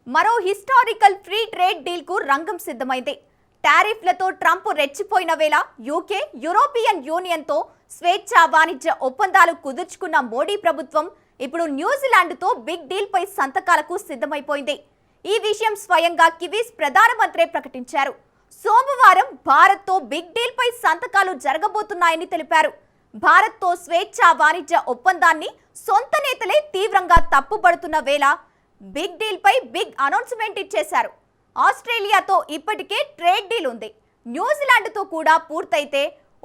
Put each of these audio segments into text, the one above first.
మరో historical free trade deal కు రంగం సిద్ధమైంది. టారిఫ్లతో ట్రంప్ రెచ్చిపోయిన వేళ యూకే, యూరోపియన్ యూనియన్ తో స్వేచ్ఛా వాణిజ్య ఒప్పందాలు కుదుర్చుకున్న మోడీ ప్రభుత్వం ఇప్పుడు న్యూజిలాండ్తో బిగ్ డీల్ పై సంతకాలకు సిద్ధమైపోయింది. ఈ విషయం స్వయంగా కివీస్ ప్రధానమంత్రి ప్రకటించారు. సోమవారం భారత్తో బిగ్ డీల్ పై సంతకాలు జరగబోతున్నాయని తెలిపారు. భారత్తో స్వేచ్ఛా వాణిజ్య ఒప్పందాన్ని సొంత నేతలే తీవ్రంగా తప్పుపడుతున్న వేళ బిగ్ డీల్ పై బిగ్ అనౌన్స్మెంట్ ఇచ్చేశారు. ఆస్ట్రేలియాతో ఇప్పటికే ట్రేడ్ డీల్ ఉంది. న్యూజిలాండ్తో కూడా పూర్తయితే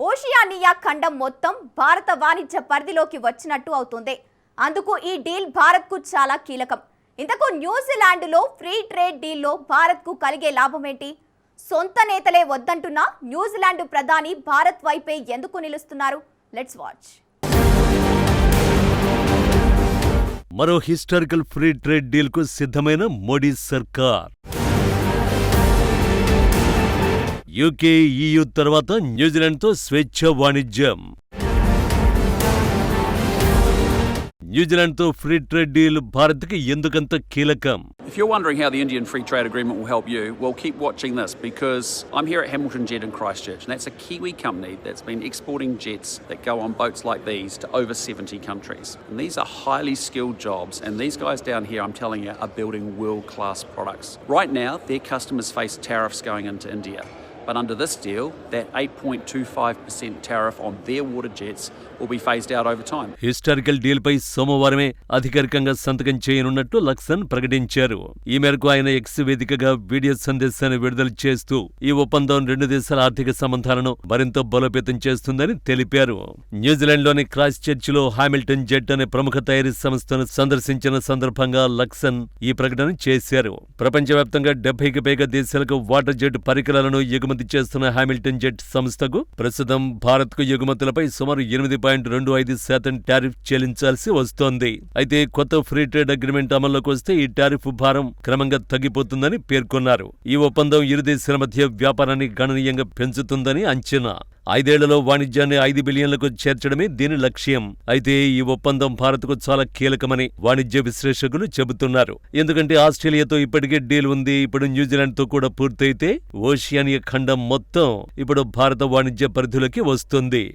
ఓషియానియా ఖండం మొత్తం భారత వాణిజ్య పరిధిలోకి వచ్చినట్టు అవుతుంది. అందుకు ఈ డీల్ భారత్కు చాలా కీలకం. ఇంతకు న్యూజిలాండ్లో ఫ్రీ ట్రేడ్ డీల్లో భారత్కు కలిగే లాభమేంటి? సొంత నేతలే వద్దంటున్నా న్యూజిలాండ్ ప్రధాని భారత్ వైపే ఎందుకు నిలుస్తున్నారు? Let's watch. మరో హిస్టారికల్ ఫ్రీ ట్రేడ్ డీల్ కు సిద్ధమైన మోడీ సర్కార్. యూకే, EU తర్వాత న్యూజిలాండ్తో స్వేచ్ఛ వాణిజ్యం. న్యూజిలాండ్తో ఫ్రీ ట్రేడ్ డీల్ భారత్కి ఎందుకంత కీలకం? If you're wondering how the Indian Free Trade Agreement will help you, well, keep watching this, because I'm here at Hamilton Jet in Christchurch, and that's a Kiwi company that's been exporting jets that go on boats like these to over 70 countries. And these are highly skilled jobs, and these guys down here, I'm telling you, are building world-class products. Right now, their customers face tariffs going into India. But under this deal, that 8.25% tariff on their water jets will be phased out over time. Historical deal పై సోమవారమే అధికారికంగా సంతకం చేయనున్నట్టు Luxon ప్రకటించారు. ఈ మేరకు ఆయన X వేదికగా video సందేశాన్ని విడుదల చేస్తూ ఈ ఒప్పందం రెండు దేశాల ఆర్థిక సంబంధాలను మరింత బలోపేతం చేస్తుందని తెలిపారు. న్యూజిలాండ్లోని క్రాస్ చర్చిలో హామిల్టన్ జెట్ అనే ప్రముఖ తయారీ సంస్థను సందర్శించిన సందర్భంగా లక్సన్ ఈ ప్రకటన చేశారు. ప్రపంచవ్యాప్తంగా 70కి పైగా దేశాలకు వాటర్ జెట్ పరికరాలను ఎగుమతి చేస్తున్న హామిల్టన్ జెట్ సంస్థకు ప్రస్తుతం భారత్కు ఎగుమతులపై సుమారు 8.25% టారిఫ్ చెల్లించాల్సి వస్తోంది. అయితే కొత్త ఫ్రీ ట్రేడ్ అగ్రిమెంట్ అమల్లోకి వస్తే ఈ టారిఫ్ భారం క్రమంగా తగ్గిపోతుందని పేర్కొన్నారు. ఈ ఒప్పందం ఇరు దేశాల మధ్య వ్యాపారాన్ని గణనీయంగా పెంచుతుందని అంచనా. 5 ఏళ్లలో వాణిజ్యాన్ని 5 బిలియన్లకు చేర్చడమే దీని లక్ష్యం. అయితే ఈ ఒప్పందం భారత్కు చాలా కీలకమని వాణిజ్య విశ్లేషకులు చెబుతున్నారు. ఎందుకంటే ఆస్ట్రేలియాతో ఇప్పటికే డీల్ ఉంది. ఇప్పుడు న్యూజిలాండ్తో కూడా పూర్తయితే ఓషియానియా ఖండం మొత్తం ఇప్పుడు భారత వాణిజ్య పరిధిలోకి వస్తుంది.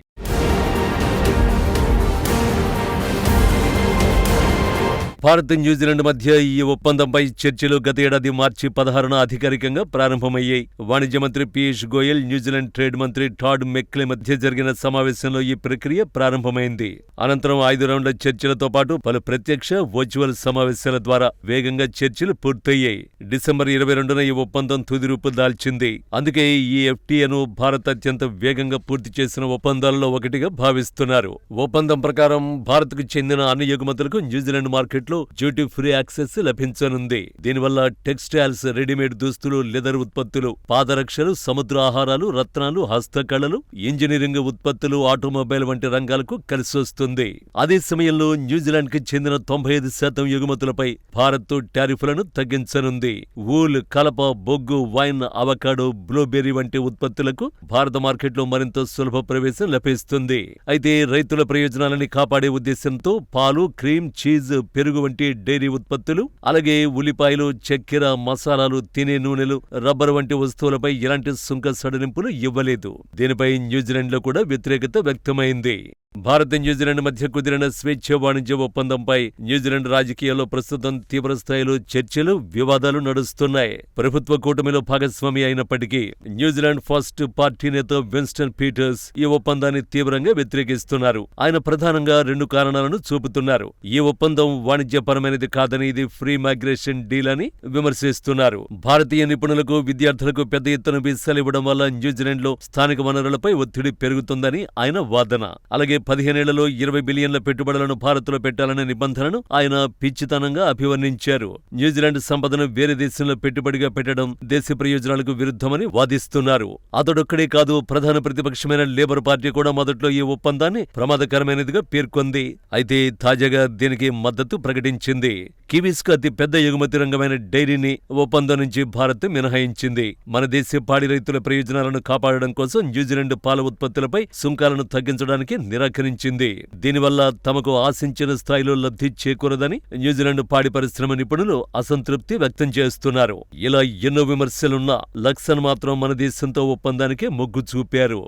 భారత్, న్యూజిలాండ్ మధ్య ఈ ఒప్పందంపై చర్చలు గత ఏడాది మార్చి 16న అధికారికంగా ప్రారంభమయ్యాయి. వాణిజ్య మంత్రి పీయూష్ గోయల్, న్యూజిలాండ్ ట్రేడ్ మంత్రి టాడ్ మెక్లే మధ్య జరిగిన సమావేశంలో ఈ ప్రక్రియ ప్రారంభమైంది. అనంతరం 5 రౌండ్ల చర్చలతో పాటు పలు ప్రత్యక్ష, వర్చువల్ సమావేశాల ద్వారా వేగంగా చర్చలు పూర్తయ్యాయి. డిసెంబర్ 22న ఈ ఒప్పందం తుది రూపు దాల్చింది. అందుకే ఈ FTAను భారత్ అత్యంత వేగంగా పూర్తి చేసిన ఒప్పందాలలో ఒకటిగా భావిస్తున్నారు. ఒప్పందం ప్రకారం భారత్కు చెందిన అన్ని ఎగుమతులకు New Zealand market duty free access లభించనుంది. దీనివల్ల టెక్స్టైల్స్, రెడీమేడ్ దుస్తులు, లెదర్ ఉత్పత్తులు, పాదరక్షలు, సముద్ర ఆహారాలు, రత్నాలు, హస్తకళలు, ఇంజనీరింగ్ ఉత్పత్తులు, ఆటోమొబైల్ వంటి రంగాలకు కలిసొస్తుంది. అదే సమయంలో న్యూజిలాండ్ కి చెందిన 95% ఎగుమతులపై భారత్ టారిఫ్లను తగ్గించనుంది. వూల్, కలప, బొగ్గు, వైన్, అవకాడో, బ్లూబెర్రీ వంటి ఉత్పత్తులకు భారత మార్కెట్లో మరింత సులభ ప్రవేశం లభిస్తుంది. అయితే రైతుల ప్రయోజనాలని కాపాడే ఉద్దేశంతో పాలు, క్రీమ్, చీజ్, పెరుగు వంటి డైరీ ఉత్పత్తులు, అలాగే ఉల్లిపాయలు, చక్కెర, మసాలాలు, తినే నూనెలు, రబ్బర్ వంటి వస్తువులపై ఎలాంటి సుంక సడలింపులు ఇవ్వలేదు. దీనిపై న్యూజిలాండ్లో కూడా వ్యతిరేకత వ్యక్తమైంది. భారత్, న్యూజిలాండ్ మధ్య కుదిరిన స్వేచ్ఛ వాణిజ్య ఒప్పందంపై న్యూజిలాండ్ రాజకీయాల్లో ప్రస్తుతం తీవ్రస్థాయిలో చర్చలు, వివాదాలు నడుస్తున్నాయి. ప్రభుత్వ కూటమిలో భాగస్వామి అయినప్పటికీ న్యూజిలాండ్ ఫస్ట్ పార్టీ నేత విన్స్టన్ పీటర్స్ ఈ ఒప్పందాన్ని తీవ్రంగా వ్యతిరేకిస్తున్నారు. ఆయన ప్రధానంగా 2 కారణాలను చూపుతున్నారు. ఈ ఒప్పందం వాణిజ్యపరమైనది కాదని, ఇది ఫ్రీ మైగ్రేషన్ డీల్ అని విమర్శిస్తున్నారు. భారతీయ నిపుణులకు, విద్యార్థులకు పెద్ద ఎత్తున వీసాలు ఇవ్వడం వల్ల న్యూజిలాండ్లో స్థానిక వనరులపై ఒత్తిడి పెరుగుతుందని ఆయన వాదన. అలాగే 15 ఏళ్లలో 20 బిలియన్ల పెట్టుబడులను భారత్లో పెట్టాలనే నిబంధనను ఆయన పిచ్చితనంగా అభివర్ణించారు. న్యూజిలాండ్ సంపదను వేరే దేశంలో పెట్టుబడిగా పెట్టడం దేశ ప్రయోజనాలకు విరుద్ధమని వాదిస్తున్నారు. అతడొక్కడే కాదు, ప్రధాన ప్రతిపక్షమైన లేబర్ పార్టీ కూడా మొదట్లో ఈ ఒప్పందాన్ని ప్రమాదకరమైనదిగా పేర్కొంది. అయితే తాజాగా దీనికి మద్దతు ప్రకటించింది. కివీస్కు అతి పెద్ద ఎగుమతి రంగమైన డైరీని ఒప్పందం నుంచి భారత్ మినహాయించింది. మన దేశ పాడి రైతుల ప్రయోజనాలను కాపాడడం కోసం న్యూజిలాండ్ పాల ఉత్పత్తులపై సుంకాలను తగ్గించడానికి నిరాకరించింది. నిరాకరించింది. దీనివల్ల తమకు ఆశించిన స్థాయిలో లబ్ధి చేకూరదని న్యూజిలాండ్ పాడి పరిశ్రమ నిపుణులు అసంతృప్తి వ్యక్తం చేస్తున్నారు. ఇలా ఎన్నో విమర్శలున్నా లక్సన్ మాత్రం మన దేశంతో ఒప్పందానికే మొగ్గు చూపారు.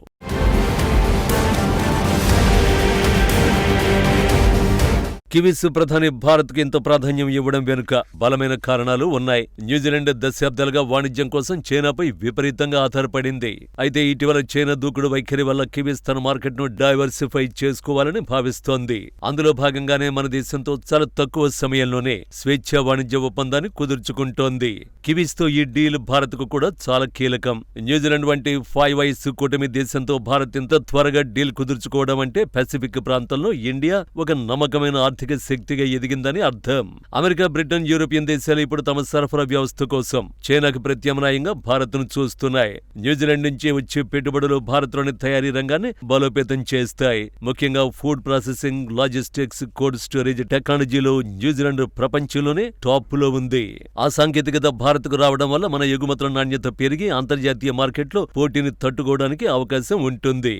కివీస్ ప్రధాని భారత్కు ఇంత ప్రాధాన్యం ఇవ్వడం వెనుక బలమైన కారణాలు ఉన్నాయి. న్యూజిలాండ్ దశాబ్దాలుగా వాణిజ్యం కోసం చైనాపై విపరీతంగా ఆధారపడింది. అయితే ఇటీవల చైనా దూకుడు వైఖరి వల్ల కివీస్ తన మార్కెట్ను డైవర్సిఫై చేసుకోవాలని భావిస్తోంది. అందులో భాగంగానే మన దేశంతో చాలా తక్కువ సమయంలోనే స్వేచ్ఛా వాణిజ్య ఒప్పందాన్ని కుదుర్చుకుంటోంది. కివీస్తో ఈ డీల్ భారత్కు కూడా చాలా కీలకం. న్యూజిలాండ్ వంటి 5 ఐస్ కూటమి దేశంతో భారత్ ఇంత త్వరగా డీల్ కుదుర్చుకోవడం అంటే పసిఫిక్ ప్రాంతంలో ఇండియా ఒక నమ్మకమైన ఆర్థిక శక్తిగా ఎదిగిందని అర్థం. అమెరికా, బ్రిటన్, యూరోపియన్ దేశాలు ఇప్పుడు తమ సరఫరా వ్యవస్థ కోసం చైనాకు ప్రత్యామ్నాయంగా భారత్ను చూస్తున్నాయి. న్యూజిలాండ్ నుంచి వచ్చే పెట్టుబడులు భారత్లోని తయారీ రంగాన్ని బలోపేతం చేస్తాయి. ముఖ్యంగా food processing, logistics, cold storage టెక్నాలజీలో న్యూజిలాండ్ ప్రపంచంలోనే టాప్ లో ఉంది. ఆ సాంకేతికత భారత్కు రావడం వల్ల మన ఎగుమతుల నాణ్యత పెరిగి అంతర్జాతీయ మార్కెట్లో పోటీని తట్టుకోవడానికి అవకాశం ఉంటుంది.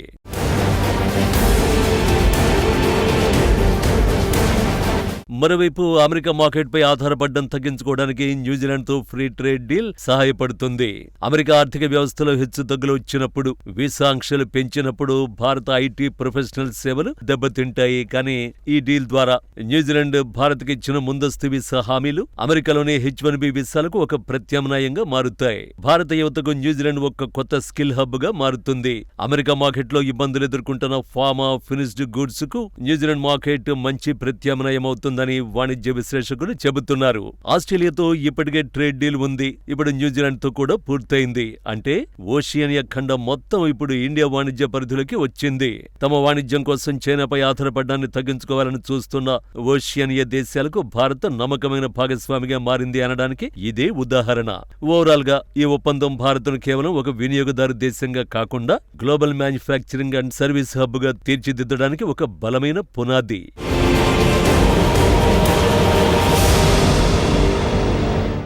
మరోవైపు అమెరికా మార్కెట్పై ఆధారపడడం తగ్గించుకోవడానికి న్యూజిలాండ్తో ఫ్రీ ట్రేడ్ డీల్ సహాయపడుతుంది. అమెరికా ఆర్థిక వ్యవస్థలో హెచ్చుతగ్గులు వచ్చినప్పుడు, వీసా ఆంక్షలు పెంచినప్పుడు భారత ఐటీ ప్రొఫెషనల్ సేవలు దెబ్బతింటాయి. కానీ ఈ డీల్ ద్వారా న్యూజిలాండ్ భారత్కి ఇచ్చిన ముందస్తు వీసా హామీలు అమెరికాలోని H-1B వీసాలకు ఒక ప్రత్యామ్నాయంగా మారుతాయి. భారత యువతకు న్యూజిలాండ్ ఒక కొత్త స్కిల్ హబ్ గా మారుతుంది. అమెరికా మార్కెట్లో ఇబ్బందులు ఎదుర్కొంటున్న ఫార్మా, ఫినిష్డ్ గూడ్స్ కు న్యూజిలాండ్ మార్కెట్ మంచి ప్రత్యామ్నాయం అవుతుందని వాణిజ్య విశ్లేషకులు చెబుతున్నారు. ఆస్ట్రేలియాతో ఇప్పటికే ట్రేడ్ డీల్ ఉంది. ఇప్పుడు న్యూజిలాండ్ తో కూడా పూర్తయింది. అంటే ఓషియానియా ఖండం మొత్తం ఇప్పుడు ఇండియా వాణిజ్య పరిధిలోకి వచ్చింది. తమ వాణిజ్యం కోసం చైనాపై ఆధారపడడాన్ని తగ్గించుకోవాలని చూస్తున్న ఓషియానియా దేశాలకు భారత్ నమ్మకమైన భాగస్వామిగా మారింది అనడానికి ఇదే ఉదాహరణ. ఓవరాల్ గా ఈ ఒప్పందం భారత్ను కేవలం ఒక వినియోగదారు దేశంగా కాకుండా global manufacturing and service hub గా తీర్చిదిద్దడానికి ఒక బలమైన పునాది.